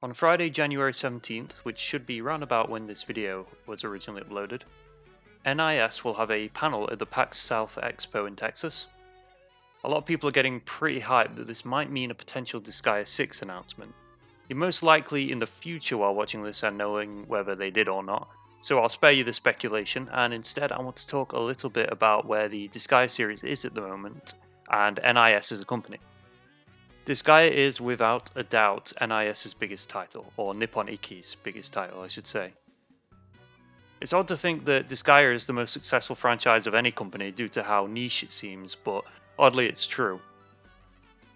On Friday, January 17th, which should be round about when this video was originally uploaded, NIS will have a panel at the PAX South Expo in Texas. A lot of people are getting pretty hyped that this might mean a potential Disgaea 6 announcement. You're most likely in the future while watching this and knowing whether they did or not, so I'll spare you the speculation, and instead I want to talk a little bit about where the Disgaea series is at the moment and NIS as a company. Disgaea is without a doubt NIS's biggest title, or Nippon Ikki's biggest title I should say. It's odd to think that Disgaea is the most successful franchise of any company due to how niche it seems, but oddly it's true.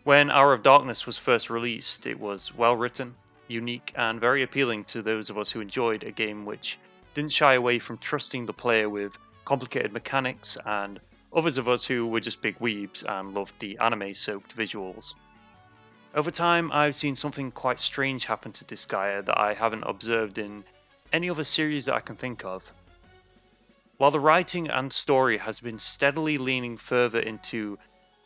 When Hour of Darkness was first released, it was well written, unique, and very appealing to those of us who enjoyed a game which didn't shy away from trusting the player with complicated mechanics, and others of us who were just big weebs and loved the anime-soaked visuals. Over time, I've seen something quite strange happen to Disgaea that I haven't observed in any other series that I can think of. While the writing and story has been steadily leaning further into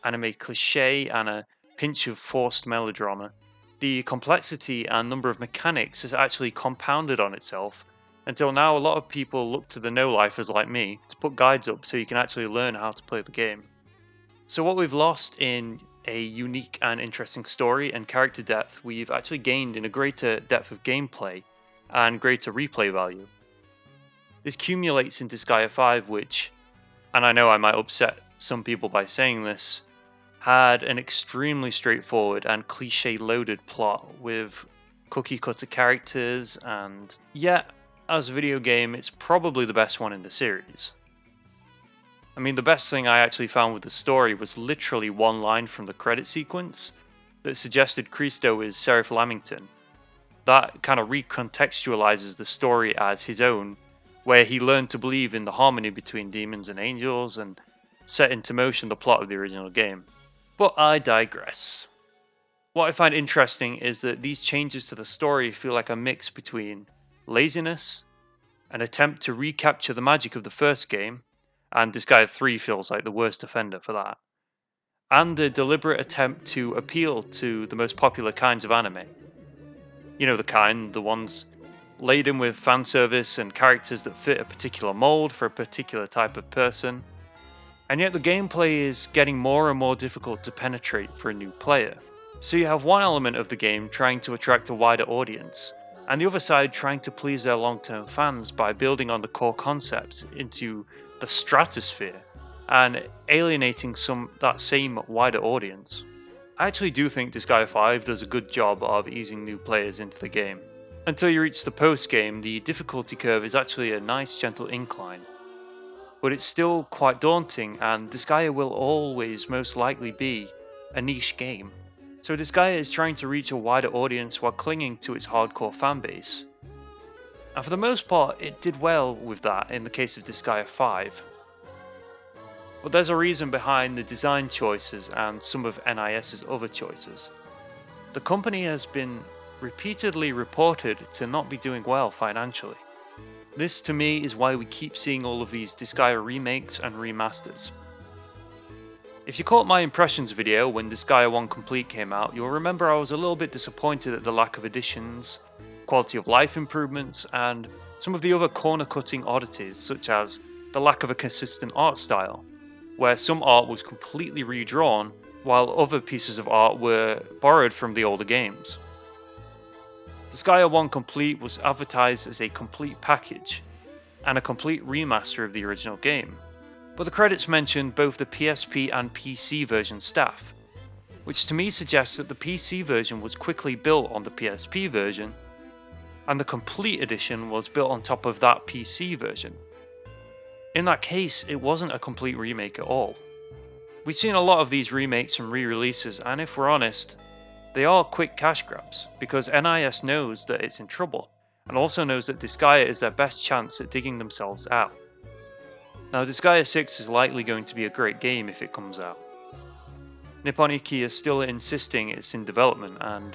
anime cliché and a pinch of forced melodrama, the complexity and number of mechanics has actually compounded on itself, until now a lot of people look to the no-lifers like me to put guides up so you can actually learn how to play the game. So what we've lost in a unique and interesting story and character depth, we've actually gained in a greater depth of gameplay and greater replay value. This accumulates in Disgaea 5, which, and I know I might upset some people by saying this, had an extremely straightforward and cliche-loaded plot with cookie-cutter characters, and yet, as a video game, it's probably the best one in the series. I mean, the best thing I actually found with the story was literally one line from the credit sequence that suggested Christo is Seraph Lamington. That kind of recontextualizes the story as his own, where he learned to believe in the harmony between demons and angels and set into motion the plot of the original game. But I digress. What I find interesting is that these changes to the story feel like a mix between laziness, an attempt to recapture the magic of the first game, and Disgaea 3 feels like the worst offender for that, and a deliberate attempt to appeal to the most popular kinds of anime. You know the ones laden with fan service and characters that fit a particular mold for a particular type of person. And yet the gameplay is getting more and more difficult to penetrate for a new player. So you have one element of the game trying to attract a wider audience, and the other side trying to please their long-term fans by building on the core concepts into the stratosphere and alienating that same wider audience. I actually do think Disgaea 5 does a good job of easing new players into the game. Until you reach the post-game, the difficulty curve is actually a nice gentle incline. But it's still quite daunting, and Disgaea will always most likely be a niche game. So Disgaea is trying to reach a wider audience while clinging to its hardcore fanbase. And for the most part, it did well with that in the case of Disgaea 5. But there's a reason behind the design choices and some of NIS's other choices. The company has been repeatedly reported to not be doing well financially. This to me is why we keep seeing all of these Disgaea remakes and remasters. If you caught my impressions video when Disgaea 1 Complete came out, you'll remember I was a little bit disappointed at the lack of additions, quality of life improvements, and some of the other corner-cutting oddities, such as the lack of a consistent art style, where some art was completely redrawn, while other pieces of art were borrowed from the older games. Disgaea 1 Complete was advertised as a complete package, and a complete remaster of the original game, but the credits mentioned both the PSP and PC version staff, which to me suggests that the PC version was quickly built on the PSP version, and the complete edition was built on top of that PC version. In that case, it wasn't a complete remake at all. We've seen a lot of these remakes and re-releases, and if we're honest, they are quick cash grabs, because NIS knows that it's in trouble, and also knows that Disgaea is their best chance at digging themselves out. Now Disgaea 6 is likely going to be a great game if it comes out. Nippon Ikki is still insisting it's in development, and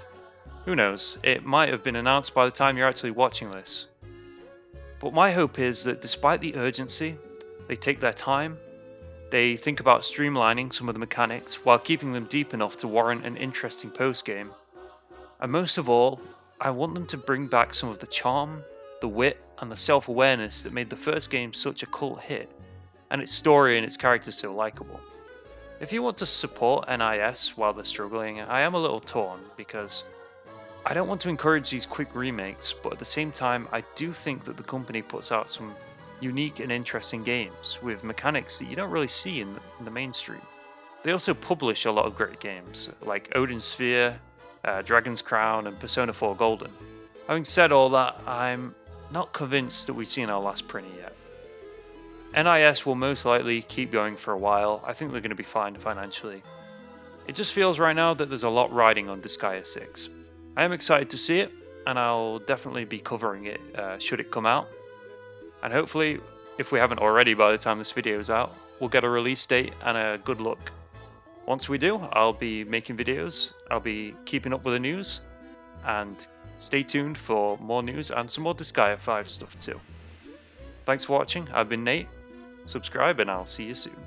who knows, it might have been announced by the time you're actually watching this. But my hope is that despite the urgency, they take their time, they think about streamlining some of the mechanics while keeping them deep enough to warrant an interesting post-game, and most of all, I want them to bring back some of the charm, the wit, and the self-awareness that made the first game such a cult hit, and its story and its characters so likable. If you want to support NIS while they're struggling, I am a little torn because I don't want to encourage these quick remakes, but at the same time, I do think that the company puts out some unique and interesting games with mechanics that you don't really see in the mainstream. They also publish a lot of great games, like Odin Sphere, Dragon's Crown, and Persona 4 Golden. Having said all that, I'm not convinced that we've seen our last printer yet. NIS will most likely keep going for a while. I think they're going to be fine financially. It just feels right now that there's a lot riding on Disgaea 6. I am excited to see it, and I'll definitely be covering it should it come out. And hopefully, if we haven't already by the time this video is out, we'll get a release date and a good look. Once we do, I'll be making videos, I'll be keeping up with the news, and stay tuned for more news and some more Disgaea 5 stuff too. Thanks for watching, I've been Nate, subscribe and I'll see you soon.